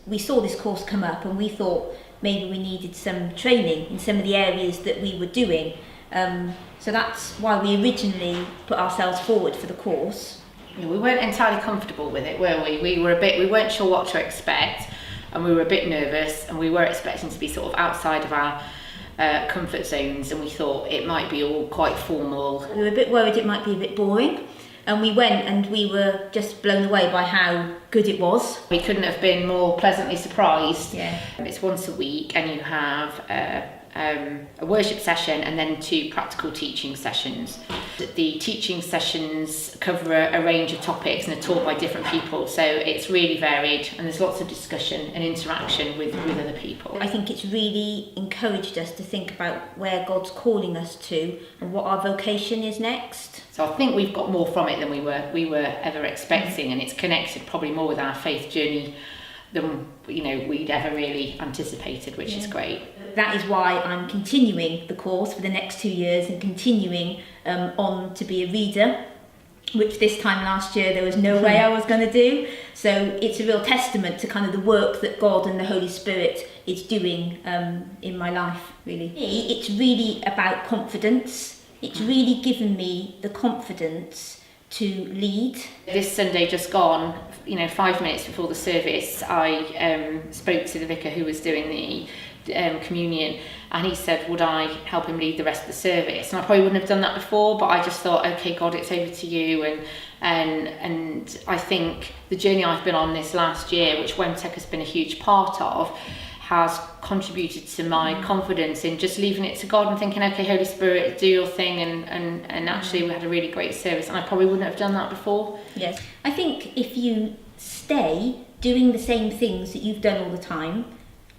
we saw this course come up and we thought maybe we needed some training in some of the areas that we were doing. So that's why we originally put ourselves forward for the course. We weren't entirely comfortable with it, were we? We weren't sure what to expect, and we were a bit nervous, and we were expecting to be sort of outside of our comfort zones, and we thought it might be all quite formal. We were a bit worried it might be a bit boring, and we went and we were just blown away by how good it was. We couldn't have been more pleasantly surprised. Yeah. It's once a week, and you have a worship session and then 2 practical teaching sessions. The teaching sessions cover a range of topics and are taught by different people, so it's really varied, and there's lots of discussion and interaction with other people. I think it's really encouraged us to think about where God's calling us to and what our vocation is next. So I think we've got more from it than we were ever expecting, and it's connected probably more with our faith journey than we'd ever really anticipated, which is great. That is why I'm continuing the course for the next 2 years and continuing on to be a reader, which this time last year there was no way I was going to do. So it's a real testament to kind of the work that God and the Holy Spirit is doing in my life, really. It's really about confidence. It's really given me the confidence to lead. This Sunday just gone, 5 minutes before the service, I spoke to the vicar who was doing the communion, and he said would I help him lead the rest of the service, and I probably wouldn't have done that before, but I just thought, okay God, it's over to you. And I think the journey I've been on this last year, which WEMTech has been a huge part of, has contributed to my confidence in just leaving it to God and thinking, okay Holy Spirit, do your thing, and actually we had a really great service, and I probably wouldn't have done that before. Yes, I think if you stay doing the same things that you've done all the time,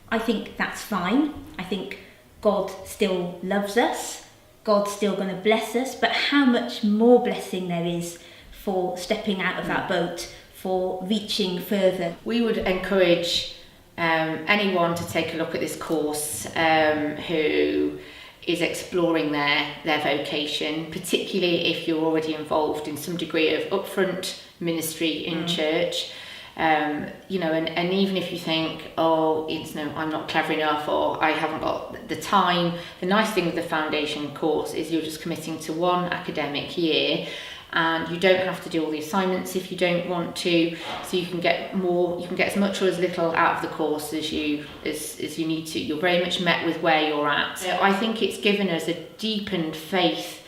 I think that's fine. I think God still loves us, God's still going to bless us, but how much more blessing there is for stepping out of that boat, for reaching further. We would encourage anyone to take a look at this course who is exploring their vocation, particularly if you're already involved in some degree of upfront ministry in church. And even if you think, I'm not clever enough, or I haven't got the time, the nice thing with the foundation course is you're just committing to 1 academic year, and you don't have to do all the assignments if you don't want to, so you can get as much or as little out of the course as you need to. You're very much met with where you're at. So I think it's given us a deepened faith,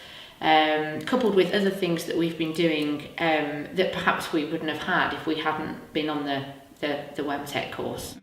coupled with other things that we've been doing that perhaps we wouldn't have had if we hadn't been on the WEMTech course.